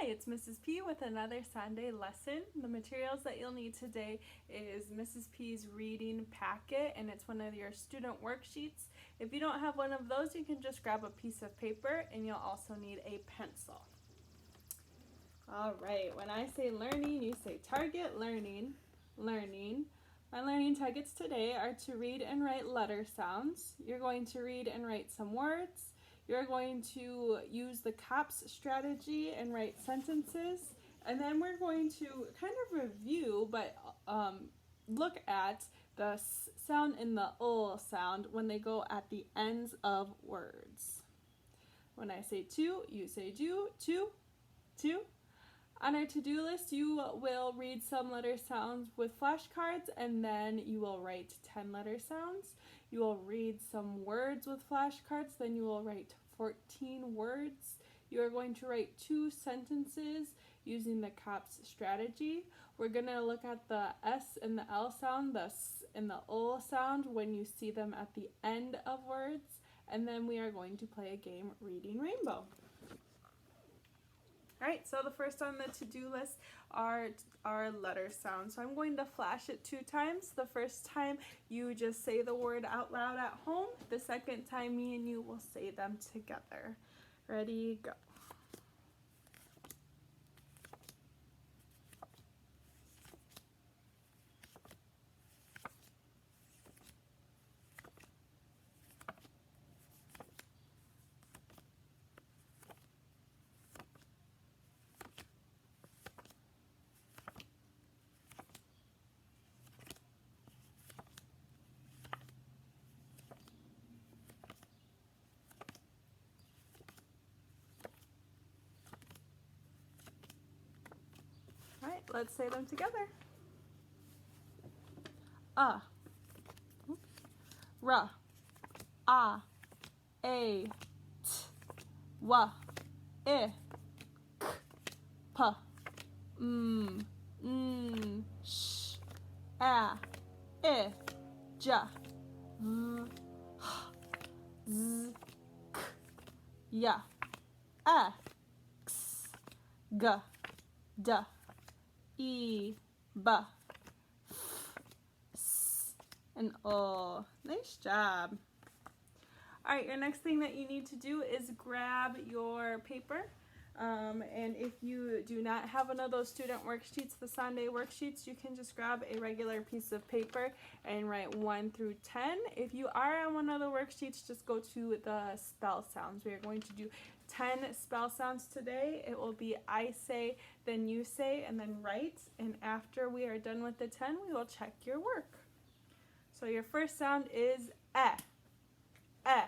Hi, it's Mrs. P with another Sunday lesson. The materials that you'll need today is Mrs. P's reading packet, and it's one of your student worksheets. If you don't have one of those, you can just grab a piece of paper, and you'll also need a pencil. All right, when I say learning, you say target learning, learning. My learning targets today are to read and write letter sounds. You're going to read and write some words. You're going to use the COPS strategy and write sentences. And then we're going to kind of review, but look at the S sound and the L sound when they go at the ends of words. When I say to, you say do, to. On our to-do list, you will read some letter sounds with flashcards, and then you will write 10 letter sounds. You will read some words with flashcards, then you will write 14 words. You are going to write 2 sentences using the COPS strategy. We're going to look at the S and the L sound, the S and the L sound when you see them at the end of words, and then we are going to play a game, Reading Rainbow. Alright, so the first on the to-do list are our letter sounds. So I'm going to flash it 2 times. The first time you just say the word out loud at home. The second time me and you will say them together. Ready, go. Alright, let's say them together. Ra, a, t, wa, I, k, p, sh, a, I, j, v, h, z, k, ya, x, g, d, e, b, f, s, and o. Nice job. All right, your next thing that you need to do is grab your paper. And if you do not have one of those student worksheets, the Sonday worksheets, you can just grab a regular piece of paper and write 1 through 10. If you are on one of the worksheets, just go to the spell sounds. We are going to do 10 spell sounds today. It will be I say, then you say, and then write. And after we are done with the 10, we will check your work. So your first sound is eh, eh.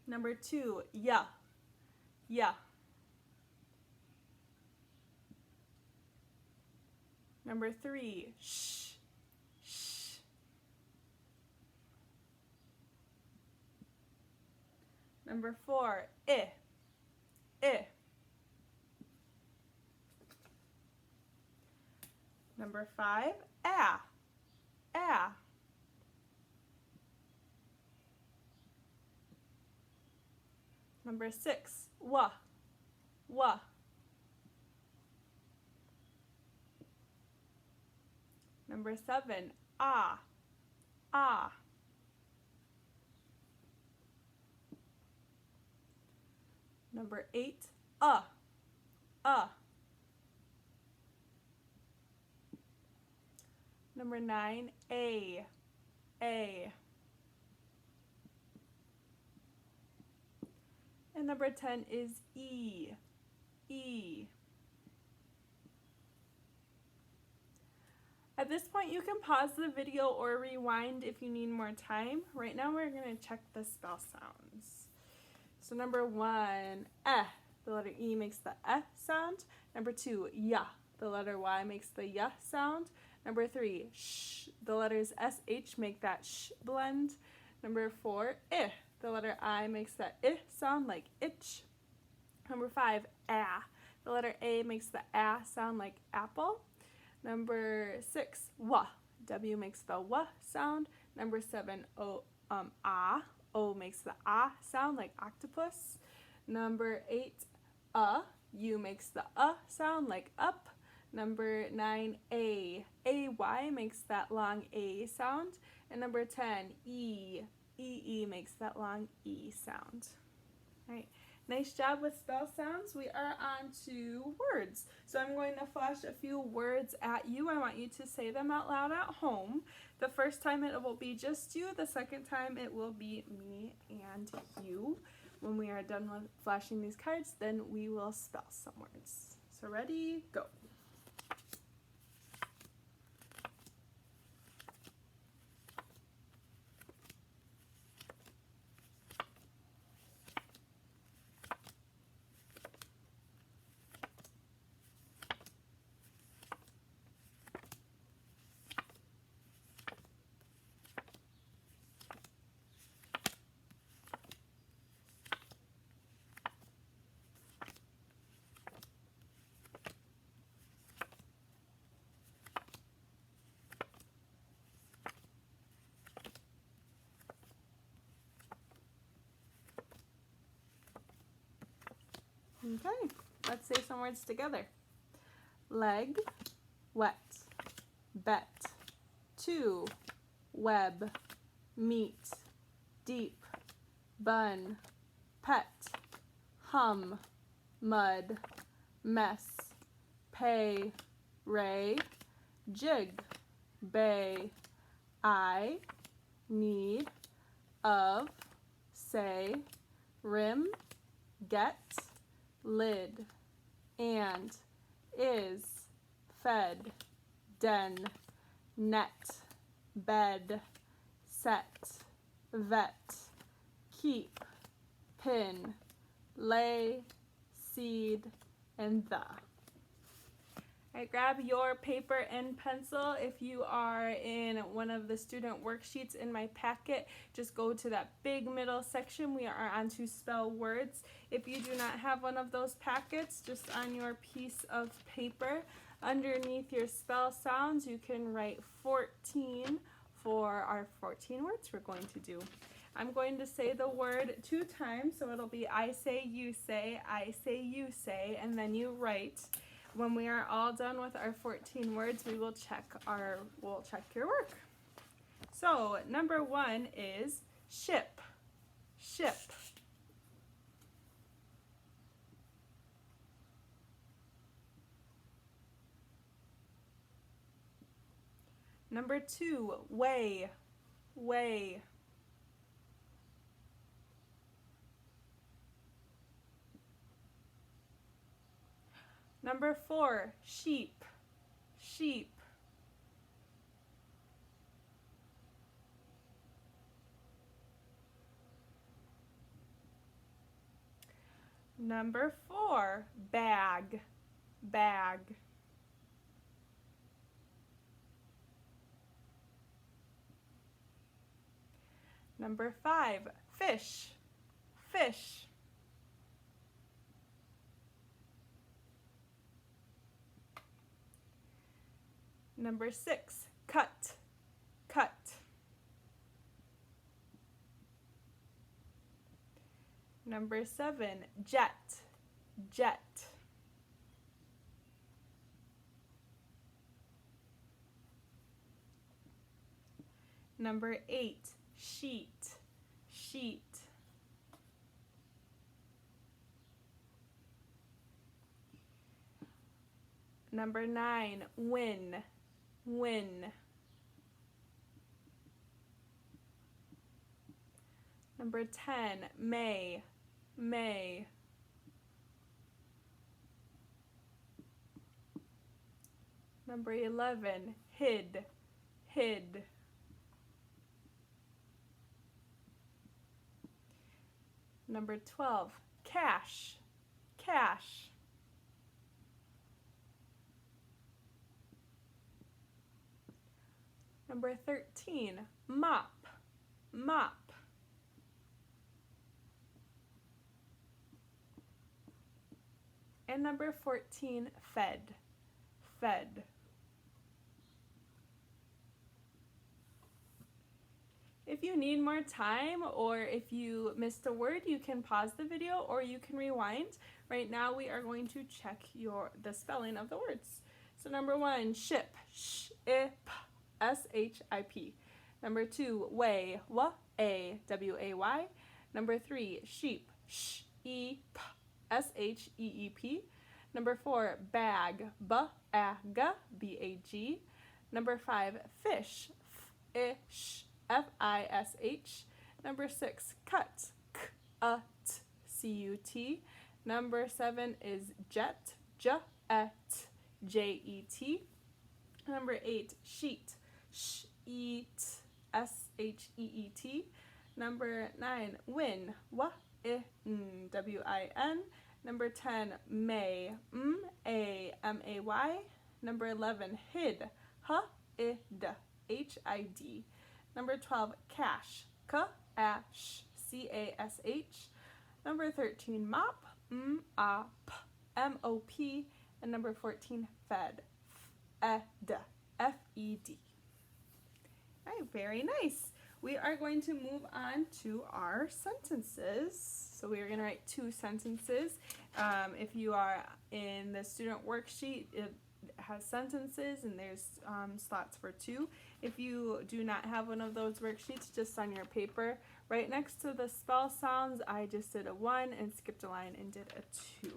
Number 2, ya, ya. Number 3, sh, sh. Number 4, I, I. Number 5, ah, ah. Number 6, wa, wa. Number 7, ah, ah. Number 8, ah. Number 9, a. And number 10 is e. At this point, you can pause the video or rewind if you need more time. Right now, we're going to check the spell sounds. So number 1, eh. The letter E makes the eh sound. Number 2, ya. The letter Y makes the ya sound. Number 3, sh. The letters SH make that sh blend. Number 4, I. The letter I makes that I sound like itch. Number 5, ah. The letter A makes the ah sound like apple. Number 6, wa. W makes the wa sound. Number 7, ah. O makes the ah sound like octopus. Number 8, U makes the sound like up. Number 9, A. AY makes that long A sound. And number 10, E. EE makes that long E sound. All right. Nice job with spell sounds. We are on to words. So I'm going to flash a few words at you. I want you to say them out loud at home. The first time it will be just you. The second time it will be me and you. When we are done with flashing these cards, then we will spell some words. So ready, go. Okay, let's say some words together. Leg, wet, bet, two, web, meat, deep, bun, pet, hum, mud, mess, pay, ray, jig, bay, I, need, of, say, rim, get, lid, and, is, fed, den, net, bed, set, vet, keep, pin, lay, seed, and the. All right, grab your paper and pencil. If you are in one of the student worksheets in my packet, just go to that big middle section. We are on to spell words. If you do not have one of those packets, just on your piece of paper, underneath your spell sounds, you can write 14 for our 14 words we're going to do. I'm going to say the word 2 times, so it'll be I say, you say, you say, and then you write. When we are all done with our 14 words, we will check your work. So, number 1 is ship. Ship. Number 2, weigh. Weigh. Number 4, sheep. Sheep. Number 4, bag. Bag. Number 5, fish. Fish. Number 6, cut. Cut. Number 7, jet. Jet. Number 8, sheet. Sheet. Number 9, win. Win. Number 10, may. May. Number 11, hid. Hid. Number 12, cash. Cash. Number 13, mop. Mop. And number 14, fed. Fed. you need more time, or if you missed a word, you can pause the video or you can rewind. Right now we are going to check the spelling of the words. So number 1, ship, ship, S-H-I-P. Number 2, way, w-a, w-a-y. Number 3, sheep, sh-e-p, S-H-E-E-P. Number 4, bag, b-a-g, B-A-G. Number 5, fish, f-ish, F-I-S-H. Number 6, cut, k-a-t, C-U-T. Number 7 is jet, j-et, J-E-T. Number 8, sheet, sh-eat, S-H-E-E-T. Number 9, win, w-i-n, W-I-N. Number 10, may, M-A-M-A-Y. Number 11, hid, h-i-d, H-I-D. Number 12, cash, c-ash, C-A-S-H. Number 13, mop, m-a-p, M-O-P. And number 14, fed, f-e-d, F-E-D. All right, very nice. We are going to move on to our sentences. So we are going to write 2 sentences. If you are in the student worksheet, it has sentences and there's slots for 2. If you do not have one of those worksheets, just on your paper, right next to the spell sounds, I just did a 1 and skipped a line and did a 2.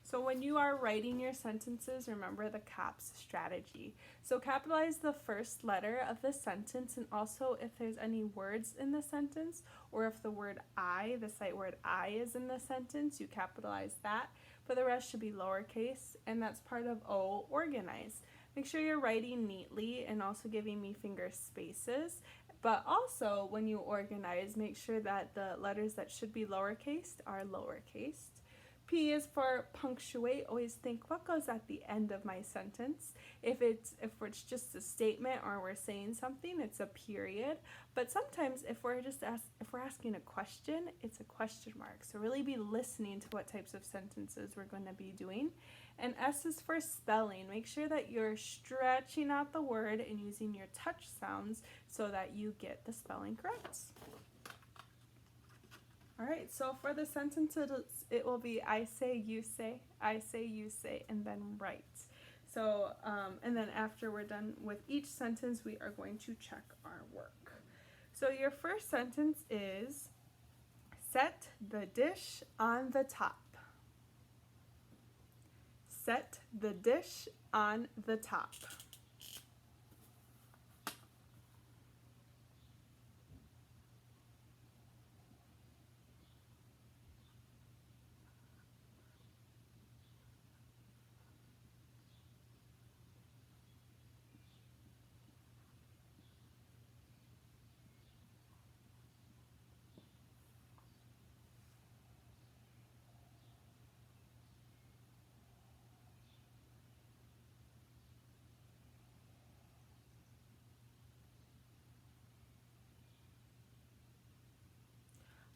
So when you are writing your sentences, remember the caps strategy. So capitalize the first letter of the sentence, and also if there's any words in the sentence, or if the word I, the sight word I, is in the sentence, you capitalize that. But the rest should be lowercase, and that's part of O, organize. Make sure you're writing neatly and also giving me finger spaces. But also, when you organize, make sure that the letters that should be lowercase are lowercase. P is for punctuate. Always think, what goes at the end of my sentence? If it's just a statement or we're saying something, it's a period. But sometimes if we're asking a question, it's a question mark. So really be listening to what types of sentences we're going to be doing. And S is for spelling. Make sure that you're stretching out the word and using your touch sounds so that you get the spelling correct. All right, so for the sentences, it will be I say, you say, and then write. So, and then after we're done with each sentence, we are going to check our work. So your first sentence is, set the dish on the top. Set the dish on the top.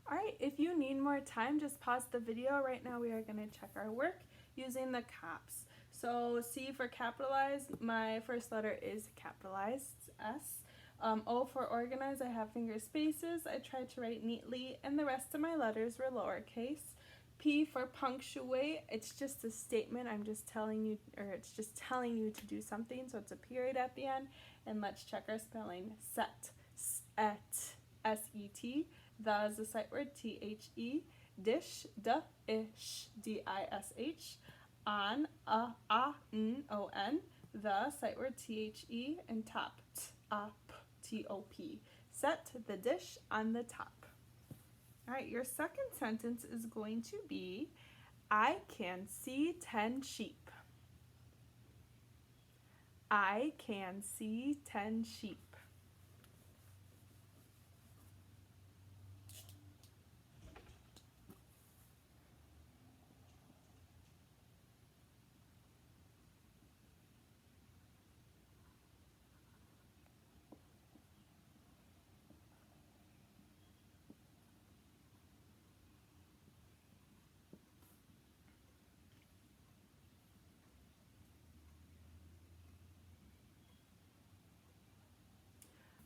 All right, if you need more time, just pause the video. Right now we are going to check our work using the caps. So C for capitalize, my first letter is capitalized, S. O for organize, I have finger spaces. I tried to write neatly, and the rest of my letters were lowercase. P for punctuate, it's just a statement. I'm just telling you, or it's just telling you to do something, so it's a period at the end. And let's check our spelling. Set, set, S-E-T. The is the sight word, T-H-E. Dish, d-ish, D-I-S-H. On, a-n-o-n. The sight word, T-H-E. And top, t-up, T-O-P. Set the dish on the top. All right, your second sentence is going to be, I can see 10 sheep. I can see 10 sheep.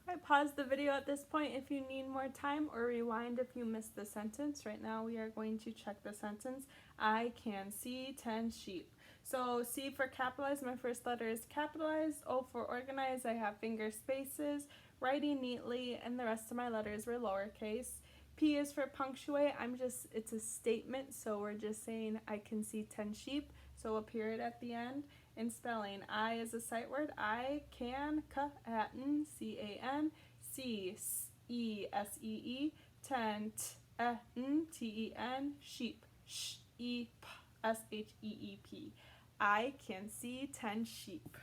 Alright, pause the video at this point if you need more time, or rewind if you missed the sentence. Right now we are going to check the sentence. I can see 10 sheep. So C for capitalized, my first letter is capitalized. O for organized, I have finger spaces, writing neatly, and the rest of my letters were lowercase. P is for punctuate, it's a statement, so we're just saying I can see 10 sheep, so a period at the end. In spelling, I is a sight word, I can, c-a-n, c-a-n, see, e-s-e-e, ten, t-e-n, t-e-n, sheep, sh-e-p, s-h-e-e-p. I can see 10 sheep.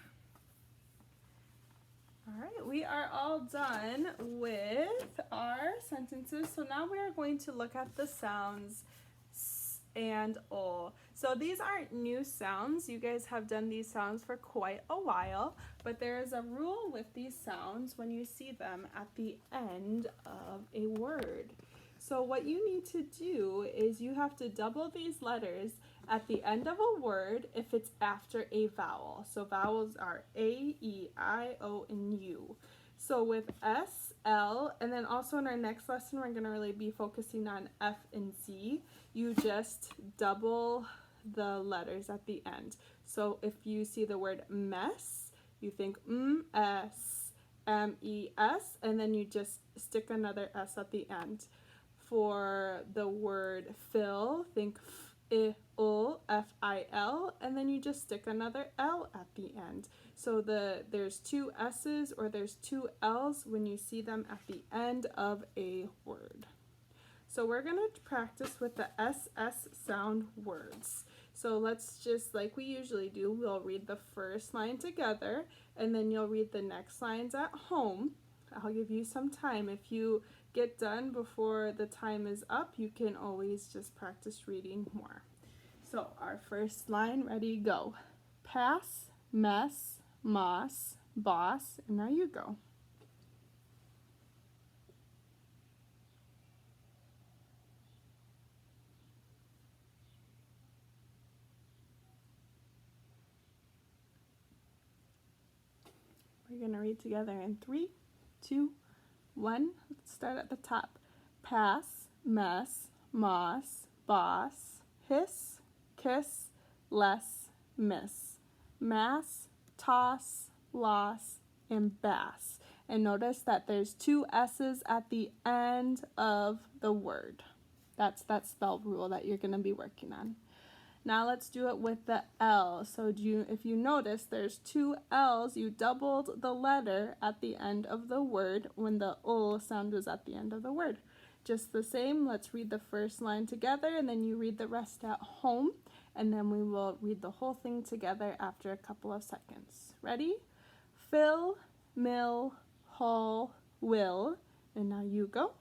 Alright, we are all done with our sentences, so now we are going to look at the sounds s and o. So these aren't new sounds. You guys have done these sounds for quite a while, but there is a rule with these sounds when you see them at the end of a word. So what you need to do is you have to double these letters at the end of a word if it's after a vowel. So vowels are A, E, I, O, and U. So with S, L, and then also in our next lesson we're going to really be focusing on F and Z, you just double the letters at the end. So if you see the word mess, you think M-S, M-E-S, and then you just stick another S at the end. For the word fill, think F-I-L, F-I-L, and then you just stick another L at the end. So there's two S's or there's two L's when you see them at the end of a word. So we're going to practice with the SS sound words. So let's just, like we usually do, we'll read the first line together, and then you'll read the next lines at home. I'll give you some time. If you get done before the time is up, you can always just practice reading more. So our first line, ready, go. Pass, mess, moss, boss, and now you go. We're going to read together in 3, 2, 1. Let's start at the top. Pass, mess, moss, boss, hiss, kiss, less, miss, mass, toss, loss, and bass. And notice that there's two S's at the end of the word. That's that spell rule that you're going to be working on. Now let's do it with the L. So if you notice, there's two L's. You doubled the letter at the end of the word when the O sound was at the end of the word. Just the same, let's read the first line together, and then you read the rest at home, and then we will read the whole thing together after a couple of seconds. Ready? Fill, mill, haul, will, and now you go.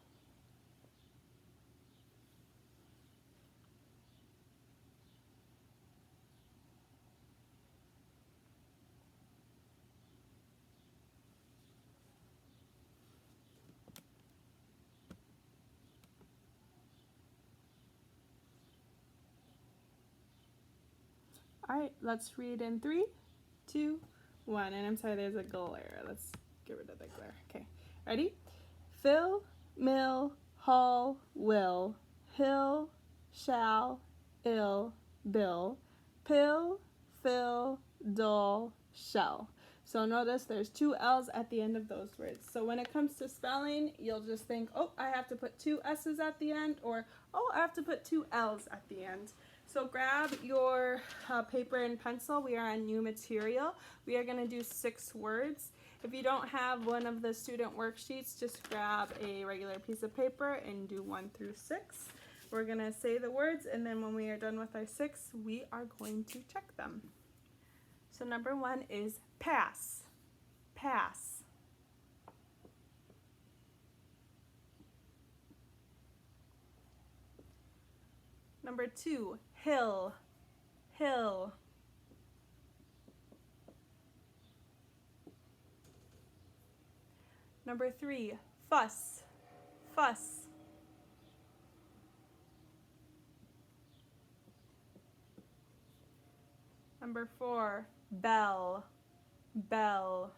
All right, let's read in 3, 2, 1. And I'm sorry, there's a glare. Let's get rid of the glare. Okay, ready? Fill, mill, haul, will, hill, shall, ill, bill, pill, fill, dull, shell. So notice there's two L's at the end of those words. So when it comes to spelling, you'll just think, oh, I have to put two S's at the end, or oh, I have to put two L's at the end. So grab your paper and pencil. We are on new material. We are going to do 6 words. If you don't have one of the student worksheets, just grab a regular piece of paper and do 1 through 6. We're going to say the words, and then when we are done with our 6, we are going to check them. So number 1 is pass. Pass. Number 2, hill. Hill. Number 3, fuss. Fuss. Number 4, bell. Bell.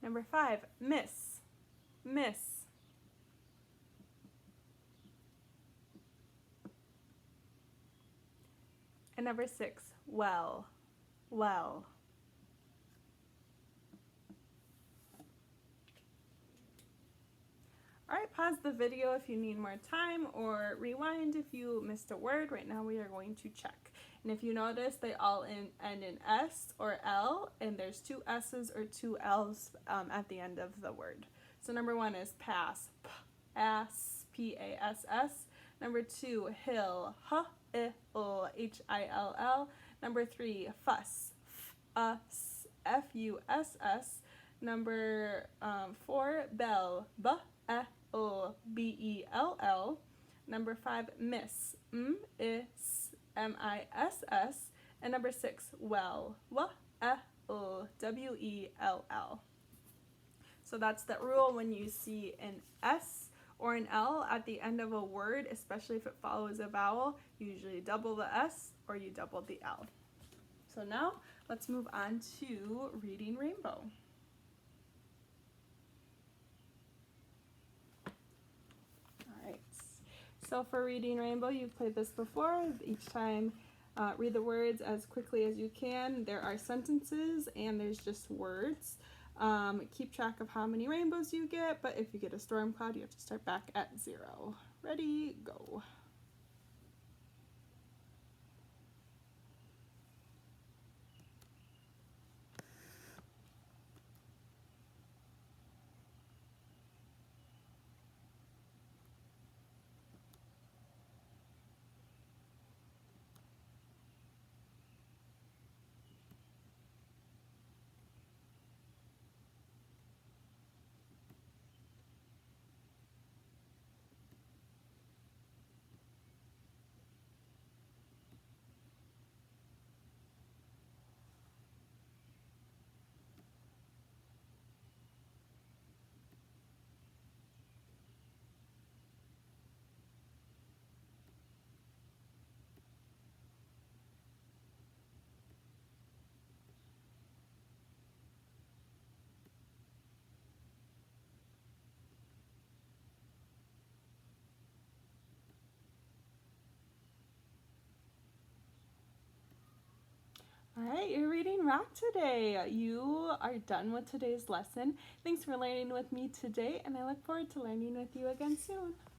Number 5, miss, miss. And number 6, well, well. Alright, pause the video if you need more time, or rewind if you missed a word. Right now we are going to check. And if you notice, they all end in S or L, and there's 2 S's or 2 L's at the end of the word. So number 1 is pass, p-ass, P-A-S-S. Number 2, hill, h-I-l-l, H-I-L-L. Number 3, fuss, f-us, F-U-S-S. Number 4, bell, B-E-L-L. Number 5, miss, M-I-S, M-I-S-S. And number 6, well, W-E-L-L. So that's the rule when you see an S or an L at the end of a word, especially if it follows a vowel, you usually double the S or you double the L. So now let's move on to reading rainbow. Alright, so for reading rainbow, you've played this before. Each time read the words as quickly as you can. There are sentences and there's just words. Keep track of how many rainbows you get, but if you get a storm cloud, you have to start back at 0. Ready, go. Alright, you're reading Rock today. You are done with today's lesson. Thanks for learning with me today, and I look forward to learning with you again soon.